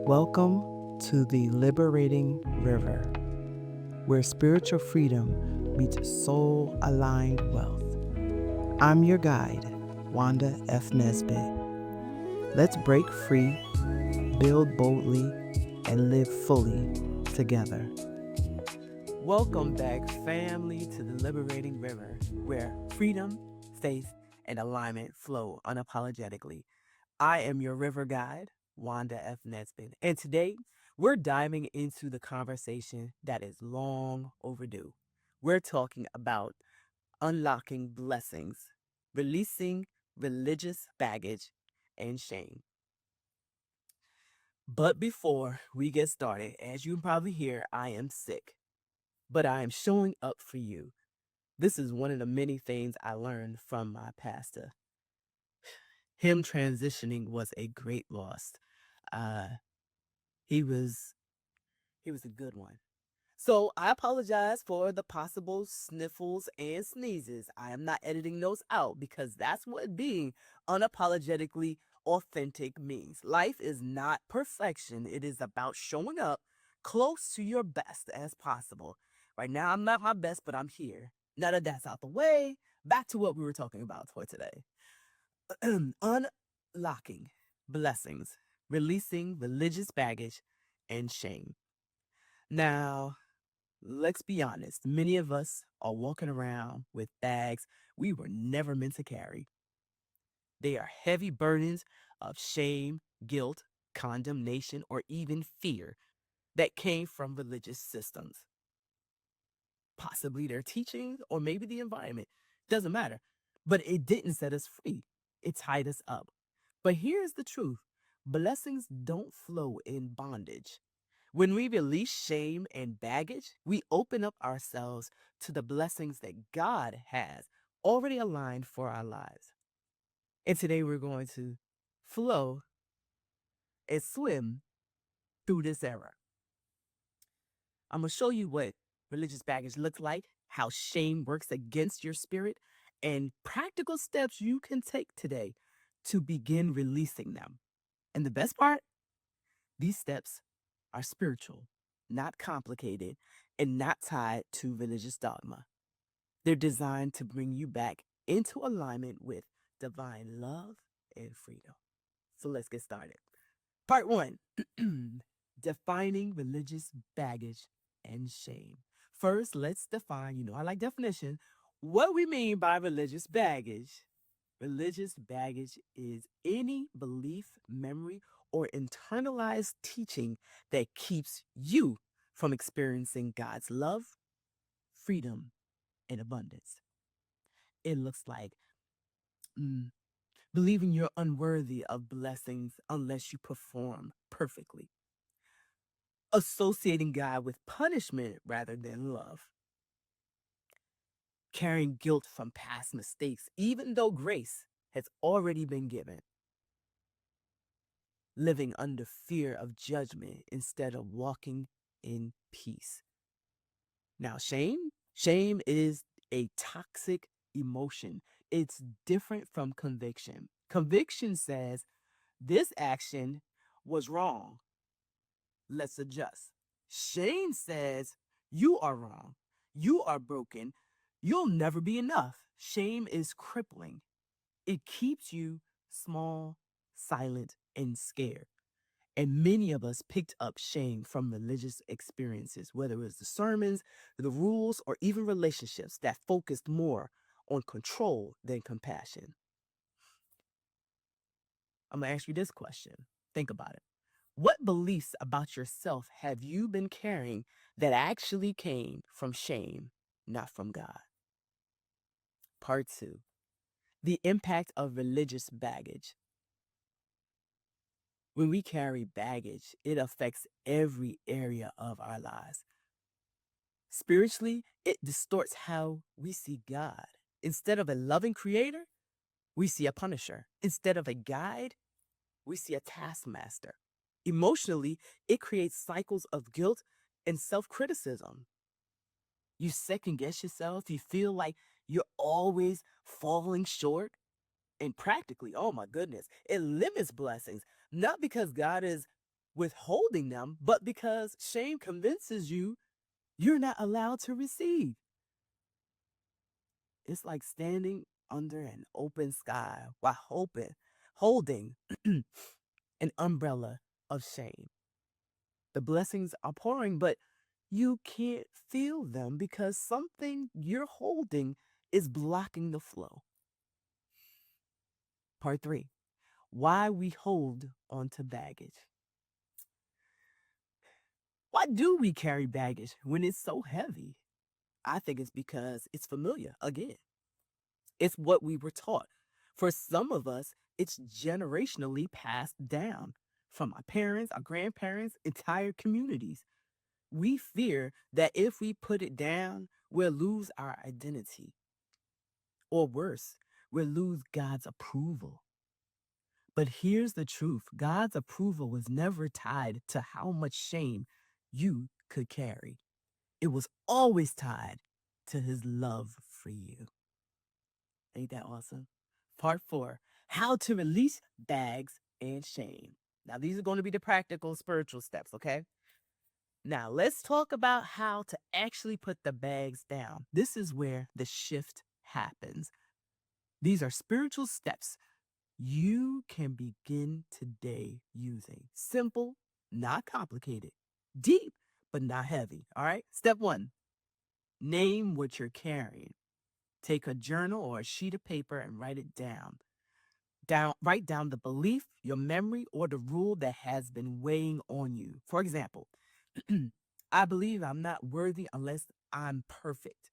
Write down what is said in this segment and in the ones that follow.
Welcome to the Liberating River, where spiritual freedom meets soul aligned wealth. I'm your guide, Wanda F. Nesbit. Let's break free, build boldly, and live fully together. Welcome back, family, to the Liberating River, where freedom, faith, and alignment flow unapologetically. I am your river guide, Wanda F. Nesbit, and today we're diving into the conversation that is long overdue. We're talking about unlocking blessings, releasing religious baggage and shame. But before we get started, as you can probably hear, I am sick, but I am showing up for you. This is one of the many things I learned from my pastor. Him transitioning was a great loss. Uh, he was a good one. So I apologize for the possible sniffles and sneezes. I am not editing those out because that's what being unapologetically authentic means. Life is not perfection. It is about showing up close to your best as possible. Right now, I'm not my best, but I'm here. Now that that's out the way, back to what we were talking about for today. Unlocking blessings, releasing religious baggage and shame. Now, let's be honest, many of us are walking around with bags we were never meant to carry. They are heavy burdens of shame, guilt, condemnation, or even fear that came from religious systems. Possibly their teachings or maybe the environment. Doesn't matter. But it didn't set us free, it tied us up. But here's the truth: blessings don't flow in bondage. When we release shame and baggage, we open up ourselves to the blessings that God has already aligned for our lives. And today we're going to flow and swim through this era. I'm going to show you what religious baggage looks like, how shame works against your spirit, and practical steps you can take today to begin releasing them. And the best part, these steps are spiritual, not complicated, and not tied to religious dogma. They're designed to bring you back into alignment with divine love and freedom. So let's get started. Part one: defining religious baggage and shame. First, let's define, I like definition, what we mean by religious baggage. Religious baggage is any belief, memory, or internalized teaching that keeps you from experiencing God's love, freedom, and abundance. It looks like believing you're unworthy of blessings unless you perform perfectly, associating God with punishment rather than love, carrying guilt from past mistakes even though grace has already been given, living under fear of judgment instead of walking in peace. Now, shame is a toxic emotion. It's different from conviction. Conviction says this action was wrong. Let's adjust. Shame says you are wrong. You are broken. You'll never be enough. Shame is crippling. It keeps you small, silent, and scared. And many of us picked up shame from religious experiences, whether it was the sermons, the rules, or even relationships that focused more on control than compassion. I'm going to ask you this question. Think about it. What beliefs about yourself have you been carrying that actually came from shame, not from God? Part two: the impact of religious baggage. When we carry baggage, it affects every area of our lives. Spiritually, it distorts how we see God. Instead of a loving creator, we see a punisher. Instead of a guide, we see a taskmaster. Emotionally, it creates cycles of guilt and self-criticism. You second guess yourself. You feel like you're always falling short. And practically, oh my goodness, it limits blessings. Not because God is withholding them, but because shame convinces you you're not allowed to receive. It's like standing under an open sky while holding an umbrella of shame. The blessings are pouring, but you can't feel them because something you're holding is blocking the flow. Part three, why we hold onto baggage. Why do we carry baggage when it's so heavy? I think it's because it's familiar. Again, it's what we were taught. For some of us, it's generationally passed down from our parents, our grandparents, entire communities. We fear that if we put it down, we'll lose our identity. Or worse, we'll lose God's approval. But here's the truth: God's approval was never tied to how much shame you could carry, it was always tied to his love for you. Ain't that awesome? Part four, how to release bags and shame. Now, these are going to be the practical spiritual steps, okay? Now, let's talk about how to actually put the bags down. This is where the shift happens. These are spiritual steps you can begin today using. Simple, not complicated. Deep, but not heavy. All right? Step one, name what you're carrying. Take a journal or a sheet of paper and write it down. Write down the belief, your memory, or the rule that has been weighing on you. For example, I believe I'm not worthy unless I'm perfect.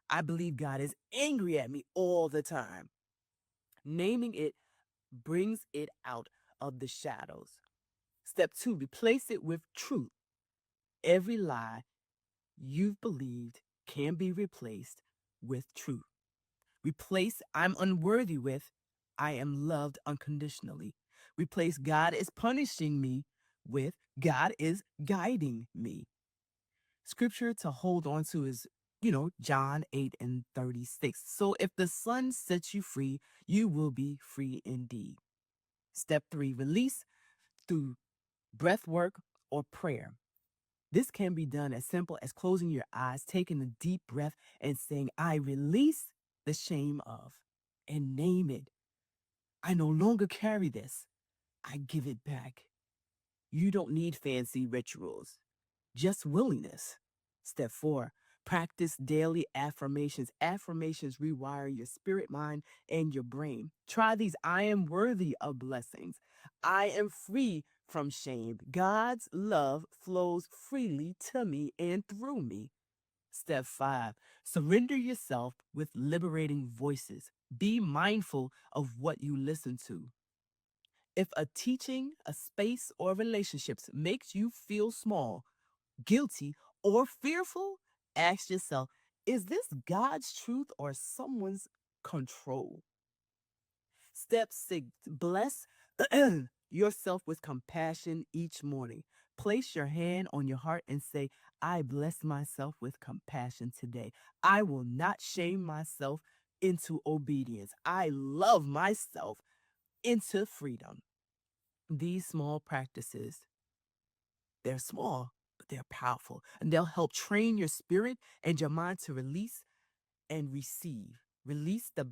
I believe God is angry at me all the time. Naming it brings it out of the shadows. Step two, replace it with truth. Every lie you've believed can be replaced with truth. Replace I'm unworthy with I am loved unconditionally. Replace God is punishing me with God is guiding me. Scripture to hold on to is, John 8:36. So if the Son sets you free, you will be free indeed. Step three, release through breath work or prayer. This can be done as simple as closing your eyes, taking a deep breath, and saying, I release the shame of, and name it. I no longer carry this. I give it back. You don't need fancy rituals, just willingness. Step four, practice daily affirmations. Affirmations rewire your spirit, mind, and your brain. Try these. I am worthy of blessings. I am free from shame. God's love flows freely to me and through me. Step five, surrender yourself with liberating voices. Be mindful of what you listen to. If a teaching, a space, or relationships makes you feel small, guilty, or fearful, ask yourself, is this God's truth or someone's control? Step six, bless yourself with compassion each morning. Place your hand on your heart and say, I bless myself with compassion today. I will not shame myself into obedience. I love myself into freedom. These small practices, they're small, but they're powerful, and they'll help train your spirit and your mind to release and receive. Release the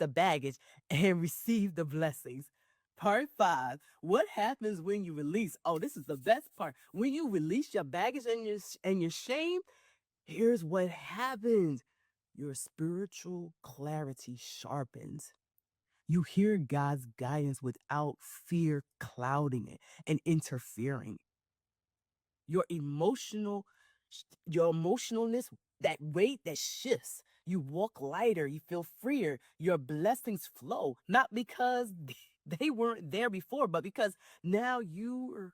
baggage and receive the blessings. Part five, what happens when you release? Oh, this is the best part. When you release your baggage and your shame, here's what happens. Your spiritual clarity sharpens. You hear God's guidance without fear clouding it and interfering. Your emotional, your emotionalness, that weight that shifts. You walk lighter, you feel freer, your blessings flow, not because they weren't there before, but because now you're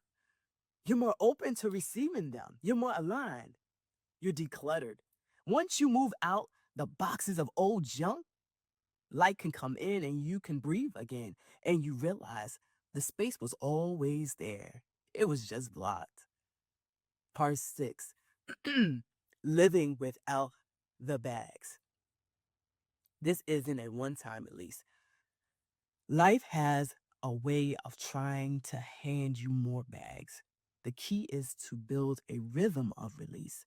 more open to receiving them. You're more aligned. You're decluttered. Once you move out the boxes of old junk, light can come in and you can breathe again. And you realize the space was always there. It was just blocked. Part six, living without the bags. This isn't a one time, at least. Life has a way of trying to hand you more bags. The key is to build a rhythm of release.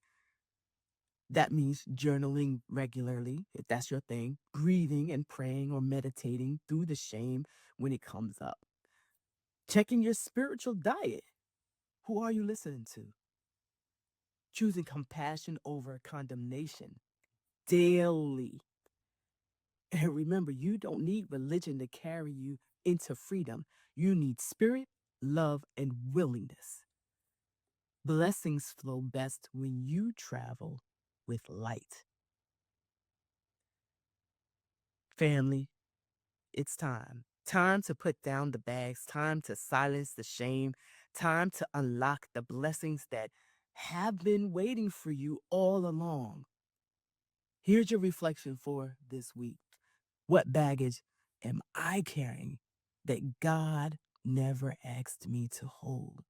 That means journaling regularly, if that's your thing, breathing and praying or meditating through the shame when it comes up. Checking your spiritual diet. Who are you listening to? Choosing compassion over condemnation daily. And remember, you don't need religion to carry you into freedom. You need spirit, love, and willingness. Blessings flow best when you travel with light. Family, it's time. Time to put down the bags, time to silence the shame, time to unlock the blessings that have been waiting for you all along. Here's your reflection for this week. What baggage am I carrying that God never asked me to hold?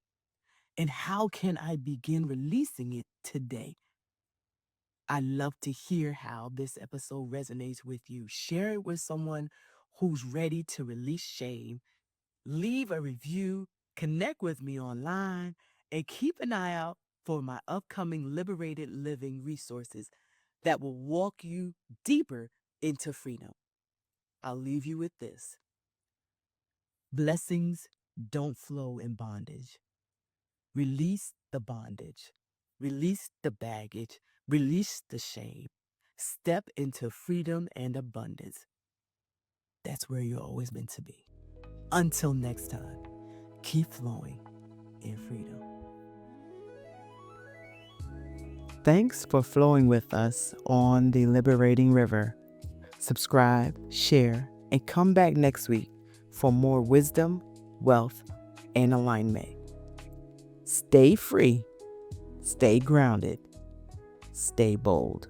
And how can I begin releasing it today? I'd love to hear how this episode resonates with you. Share it with someone who's ready to release shame. Leave a review, connect with me online, and keep an eye out for my upcoming Liberated Living resources that will walk you deeper into freedom. I'll leave you with this. Blessings don't flow in bondage. Release the bondage. Release the baggage. Release the shame. Step into freedom and abundance. That's where you're always meant to be. Until next time, keep flowing in freedom. Thanks for flowing with us on the Liberating River. Subscribe, share, and come back next week for more wisdom, wealth, and alignment. Stay free, stay grounded, stay bold.